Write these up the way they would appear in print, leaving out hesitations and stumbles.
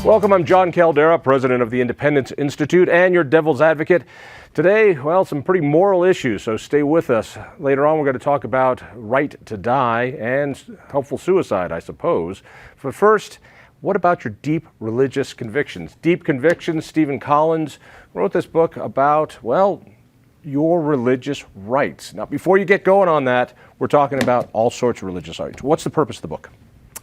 Welcome, I'm Jon Caldara, president of the Independence Institute and your devil's advocate. Today, well, some pretty moral issues, so stay with us. Later on, we're going to talk about right to die and helpful suicide, I suppose. But first, what about your deep religious convictions? Deep Convictions, Stephen Collins wrote this book about, well, your religious rights. Now, before you get going on that, we're talking about all sorts of religious rights. What's the purpose of the book?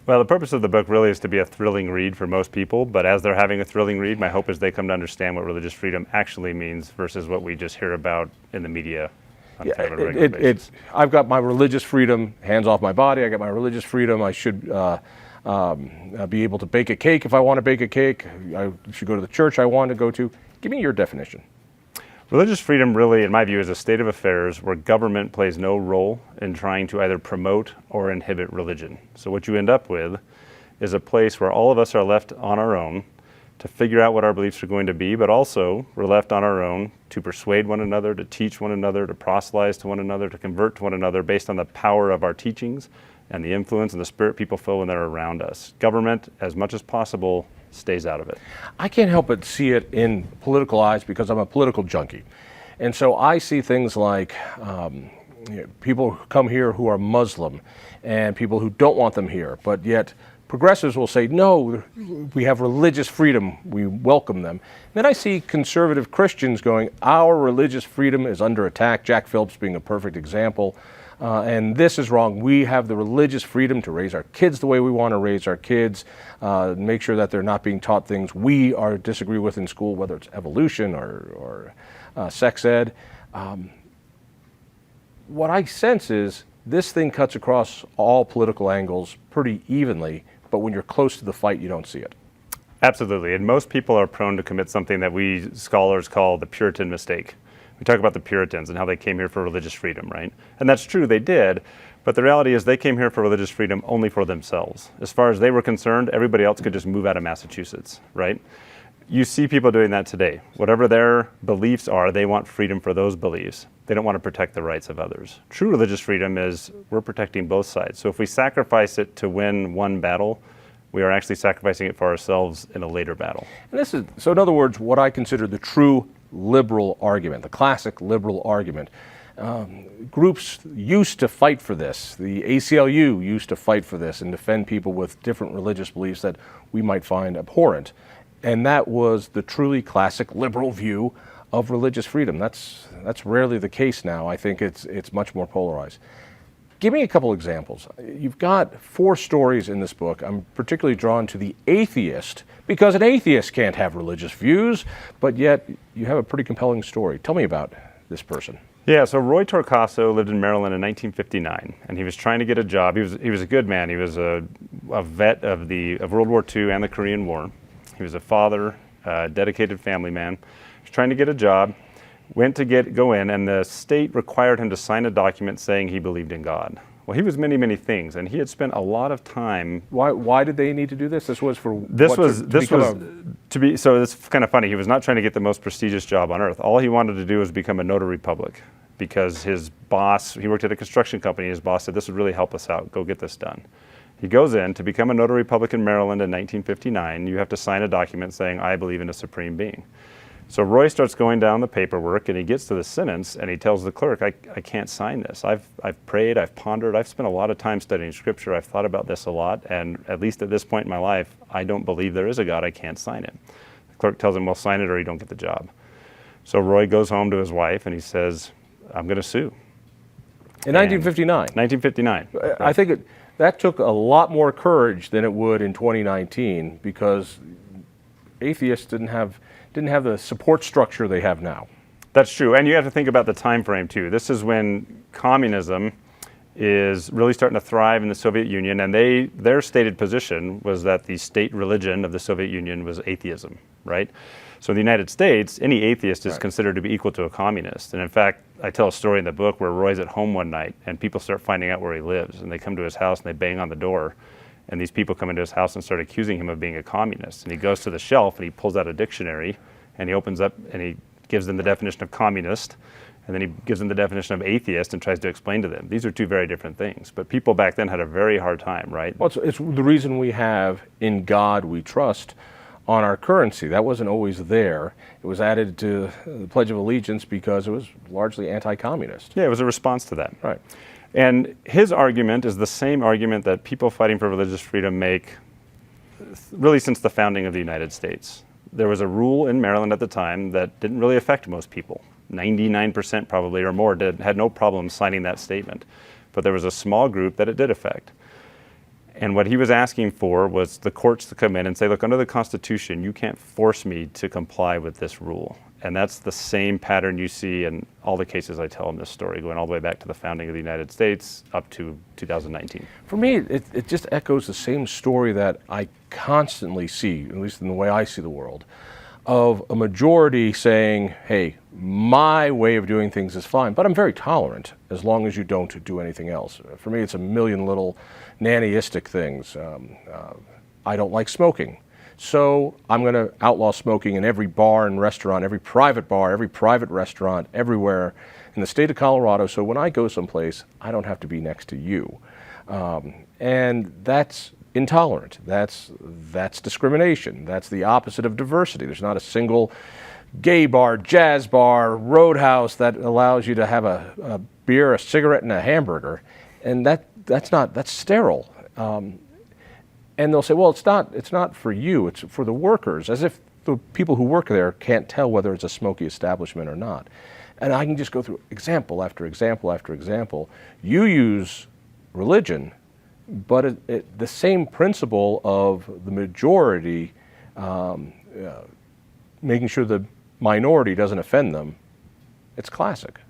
Well, the purpose of the book really is to be a thrilling read for most people, but as they're having a thrilling read, my hope is they come to understand what religious freedom actually means versus what we just hear about in the media on kind of a regular basis. I've got my religious freedom, hands off my body. I got my religious freedom. I should be able to bake a cake if I want to bake a cake. I should go to the church I want to go to. Give me your definition. Religious freedom really, in my view, is a state of affairs where government plays no role in trying to either promote or inhibit religion. So what you end up with is a place where all of us are left on our own to figure out what our beliefs are going to be, but also we're left on our own to persuade one another, to teach one another, to proselytize to one another, to convert to one another based on the power of our teachings and the influence and the spirit people feel when they're around us. Government, as much as possible, stays out of it. I can't help but see it in political eyes because I'm a political junkie. And so I see things like people who come here who are Muslim and people who don't want them here, but yet progressives will say, no, we have religious freedom, we welcome them. Then I see conservative Christians going, our religious freedom is under attack, Jack Phillips being a perfect example. And this is wrong. We have the religious freedom to raise our kids the way we want to raise our kids, make sure that they're not being taught things we disagree with in school, whether it's evolution or sex ed. What I sense is this thing cuts across all political angles pretty evenly, but when you're close to the fight, you don't see it. Absolutely. And most people are prone to commit something that we scholars call the Puritan mistake. We talk about the Puritans and how they came here for religious freedom, right? And that's true, they did, but the reality is they came here for religious freedom only for themselves. As far as they were concerned, everybody else could just move out of Massachusetts, right? You see people doing that today. Whatever their beliefs are, they want freedom for those beliefs. They don't want to protect the rights of others. True religious freedom is we're protecting both sides. So if we sacrifice it to win one battle, we are actually sacrificing it for ourselves in a later battle. And so in other words, what I consider the true liberal argument, the classic liberal argument. Groups used to fight for this. The ACLU used to fight for this and defend people with different religious beliefs that we might find abhorrent. And that was the truly classic liberal view of religious freedom. That's rarely the case now. I think it's much more polarized. Give me a couple examples. You've got 4 stories in this book. I'm particularly drawn to the atheist because an atheist can't have religious views, but yet you have a pretty compelling story. Tell me about this person. Yeah, so Roy Torcaso lived in Maryland in 1959, and he was trying to get a job. He was a good man. He was a vet of World War II and the Korean War. He was a father, a dedicated family man. He was trying to get a job. Went to go in, and the state required him to sign a document saying he believed in God. Well, he was many, many things, and he had spent a lot of time. Why did they need to do this? So it's kind of funny. He was not trying to get the most prestigious job on earth. All he wanted to do was become a notary public because his boss, he worked at a construction company, his boss said, this would really help us out, go get this done. He goes in to become a notary public in Maryland in 1959. You have to sign a document saying, I believe in a supreme being. So Roy starts going down the paperwork, and he gets to the sentence, and he tells the clerk, I can't sign this. I've prayed, I've pondered, I've spent a lot of time studying Scripture, I've thought about this a lot, and at least at this point in my life, I don't believe there is a God, I can't sign it. The clerk tells him, well, sign it or you don't get the job. So Roy goes home to his wife, and he says, I'm going to sue. In 1959? 1959. Right. I think that took a lot more courage than it would in 2019 because atheists didn't have the support structure they have now. That's true, and you have to think about the time frame too. This is when communism is really starting to thrive in the Soviet Union, and their stated position was that the state religion of the Soviet Union was atheism, right? So in the United States, any atheist is considered to be equal to a communist. And in fact, I tell a story in the book where Roy's at home one night, and people start finding out where he lives, and they come to his house and they bang on the door, And these people come into his house and start accusing him of being a communist. And he goes to the shelf and he pulls out a dictionary and he opens up and he gives them the definition of communist. And then he gives them the definition of atheist and tries to explain to them. These are two very different things. But people back then had a very hard time, right? Well, it's the reason we have "In God We Trust" on our currency. That wasn't always there. It was added to the Pledge of Allegiance because it was largely anti-communist. Yeah, it was a response to that. Right. And his argument is the same argument that people fighting for religious freedom make really since the founding of the United States. There was a rule in Maryland at the time that didn't really affect most people. 99% probably or more had no problem signing that statement. But there was a small group that it did affect. And what he was asking for was the courts to come in and say, look, under the Constitution, you can't force me to comply with this rule. And that's the same pattern you see in all the cases I tell in this story, going all the way back to the founding of the United States up to 2019. For me, it just echoes the same story that I constantly see, at least in the way I see the world, of a majority saying, hey, my way of doing things is fine, but I'm very tolerant as long as you don't do anything else. For me, it's a million little nannyistic things. I don't like smoking, so I'm going to outlaw smoking in every bar and restaurant, every private bar, every private restaurant, everywhere in the state of Colorado, so when I go someplace, I don't have to be next to you. And that's intolerant. That's discrimination. That's the opposite of diversity. There's not a single gay bar, jazz bar, roadhouse that allows you to have a beer, a cigarette, and a hamburger, and that's sterile. And they'll say, well, it's not for you. It's for the workers, as if the people who work there can't tell whether it's a smoky establishment or not. And I can just go through example after example after example. You use religion, but the same principle of the majority making sure the minority doesn't offend them, it's classic.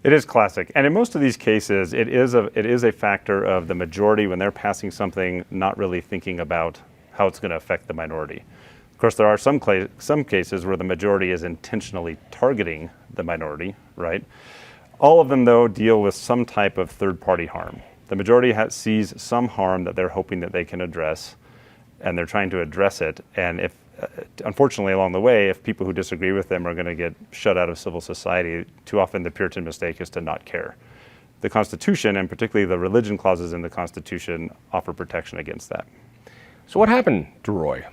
It is classic. And in most of these cases, it is a factor of the majority when they're passing something not really thinking about how it's going to affect the minority. Of course, there are some cases where the majority is intentionally targeting the minority, right? All of them, though, deal with some type of third-party harm. The majority sees some harm that they're hoping that they can address, and they're trying to address it. And if, unfortunately, along the way, if people who disagree with them are going to get shut out of civil society, too often the Puritan mistake is to not care. The Constitution, and particularly the religion clauses in the Constitution, offer protection against that. So what happened to Roy?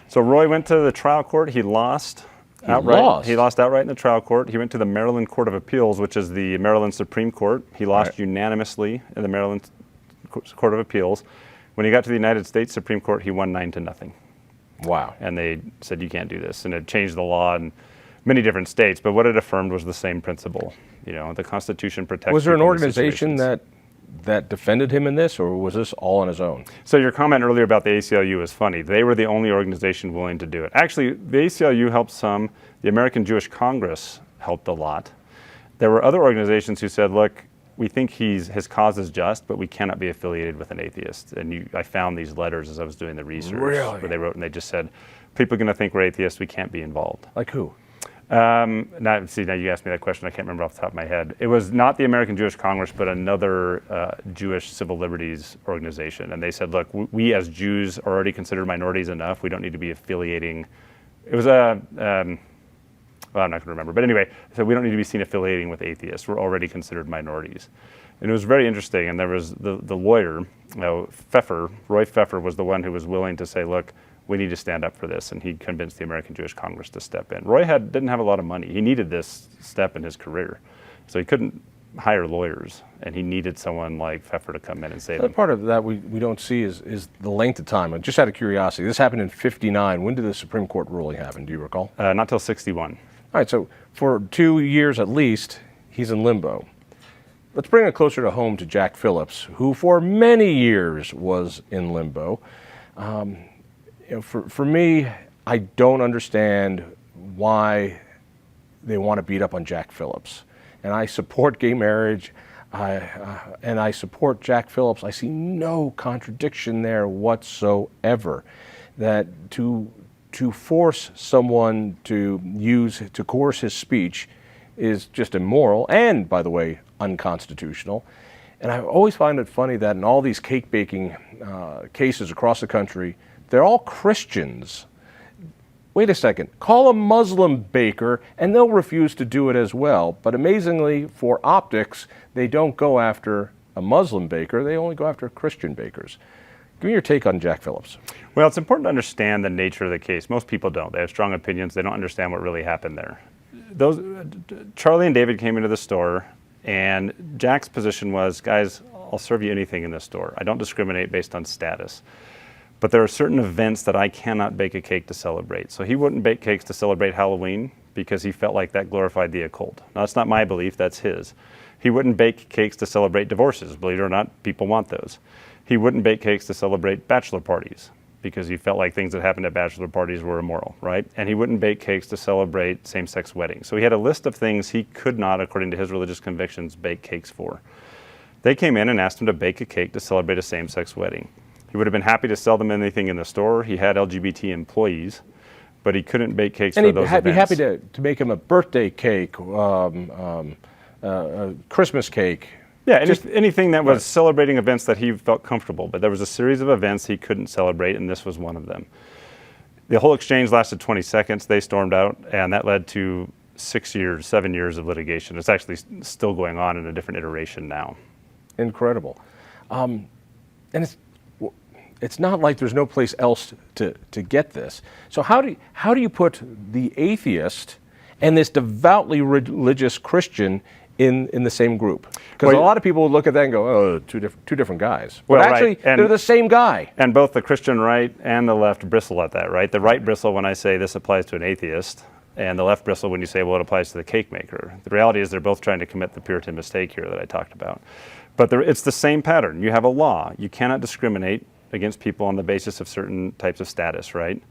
So Roy went to the trial court. He lost outright. He lost outright in the trial court. He went to the Maryland Court of Appeals, which is the Maryland Supreme Court. He lost unanimously in the Maryland Court of Appeals. When he got to the United States Supreme Court, he won 9-0. Wow. And they said, you can't do this. And it changed the law in many different states. But what it affirmed was the same principle. You know, the Constitution protects. Was there an organization that defended him in this, or was this all on his own? So your comment earlier about the ACLU is funny. They were the only organization willing to do it. Actually, the ACLU helped some. The American Jewish Congress helped a lot. There were other organizations who said, look, we think his cause is just, but we cannot be affiliated with an atheist. And I found these letters as I was doing the research. Really? Where they wrote, and they just said, people are going to think we're atheists, we can't be involved. Like who? Now you asked me that question, I can't remember off the top of my head. It was not the American Jewish Congress, but another Jewish civil liberties organization. And they said, look, we as Jews are already considered minorities enough, we don't need to be affiliating. It was well, I'm not going to remember. But anyway, so we don't need to be seen affiliating with atheists. We're already considered minorities. And it was very interesting. And there was the lawyer, Roy Pfeffer was the one who was willing to say, look, we need to stand up for this. And he convinced the American Jewish Congress to step in. Roy didn't have a lot of money. He needed this step in his career. So he couldn't hire lawyers. And he needed someone like Pfeffer to come in and save him. Part of that we don't see is the length of time. Just out of curiosity, this happened in '59. When did the Supreme Court ruling happen? Do you recall? Not till '61. All right, so for 2 years at least, he's in limbo. Let's bring it closer to home to Jack Phillips, who for many years was in limbo. For me, I don't understand why they want to beat up on Jack Phillips. And I support gay marriage, and I support Jack Phillips. I see no contradiction there whatsoever. That to force someone to coerce his speech is just immoral and, by the way, unconstitutional. And I always find it funny that in all these cake baking cases across the country, they're all Christians. Wait a second, call a Muslim baker and they'll refuse to do it as well. But amazingly, for optics, they don't go after a Muslim baker, they only go after Christian bakers. Give me your take on Jack Phillips. Well, it's important to understand the nature of the case. Most people don't. They have strong opinions. They don't understand what really happened there. Charlie and David came into the store, and Jack's position was, guys, I'll serve you anything in this store. I don't discriminate based on status. But there are certain events that I cannot bake a cake to celebrate. So he wouldn't bake cakes to celebrate Halloween because he felt like that glorified the occult. Now, that's not my belief, that's his. He wouldn't bake cakes to celebrate divorces. Believe it or not, people want those. He wouldn't bake cakes to celebrate bachelor parties because he felt like things that happened at bachelor parties were immoral, right? And he wouldn't bake cakes to celebrate same-sex weddings. So he had a list of things he could not, according to his religious convictions, bake cakes for. They came in and asked him to bake a cake to celebrate a same-sex wedding. He would have been happy to sell them anything in the store. He had LGBT employees, but he couldn't bake cakes for those events. And he'd be happy to make him a birthday cake, a Christmas cake. Yeah, anything that was celebrating events that he felt comfortable. But there was a series of events he couldn't celebrate, and this was one of them. The whole exchange lasted 20 seconds. They stormed out, and that led to 7 years of litigation. It's actually still going on in a different iteration now. Incredible. And it's not like there's no place else to get this. So how do you put the atheist and this devoutly religious Christian in the same group? Because a lot of people would look at that and go, oh, two different guys. But actually, they're the same guy. And both the Christian right and the left bristle at that, right? The right bristle when I say this applies to an atheist, and the left bristle when you say, well, it applies to the cake maker. The reality is they're both trying to commit the Puritan mistake here that I talked about. But it's the same pattern. You have a law. You cannot discriminate against people on the basis of certain types of status, right?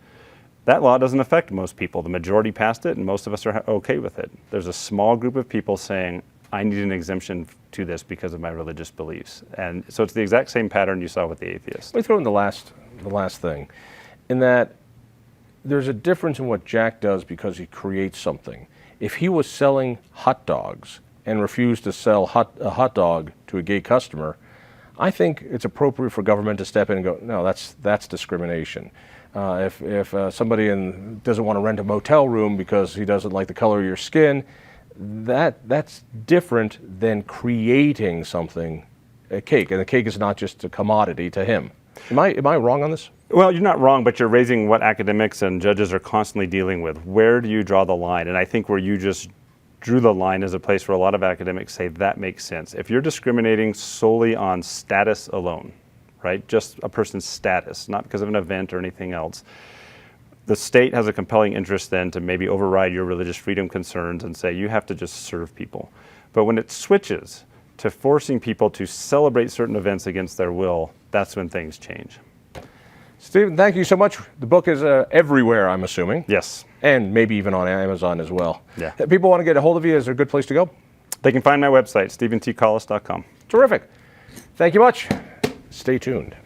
That law doesn't affect most people. The majority passed it, and most of us are okay with it. There's a small group of people saying, I need an exemption to this because of my religious beliefs. And so it's the exact same pattern you saw with the atheist. Let me throw in the last thing, in that there's a difference in what Jack does because he creates something. If he was selling hot dogs and refused to sell a hot dog to a gay customer, I think it's appropriate for government to step in and go, no, that's discrimination. If somebody doesn't want to rent a motel room because he doesn't like the color of your skin, that's different than creating something, a cake, and the cake is not just a commodity to him. Am I wrong on this? Well, you're not wrong, but you're raising what academics and judges are constantly dealing with. Where do you draw the line? And I think where you just drew the line is a place where a lot of academics say that makes sense. If you're discriminating solely on status alone, right, just a person's status, not because of an event or anything else, the state has a compelling interest then to maybe override your religious freedom concerns and say you have to just serve people. But when it switches to forcing people to celebrate certain events against their will, that's when things change. Stephen, thank you so much. The book is everywhere, I'm assuming. Yes. And maybe even on Amazon as well. Yeah. If people want to get a hold of you, is there a good place to go? They can find my website, stephentcollis.com. Terrific. Thank you much. Stay tuned.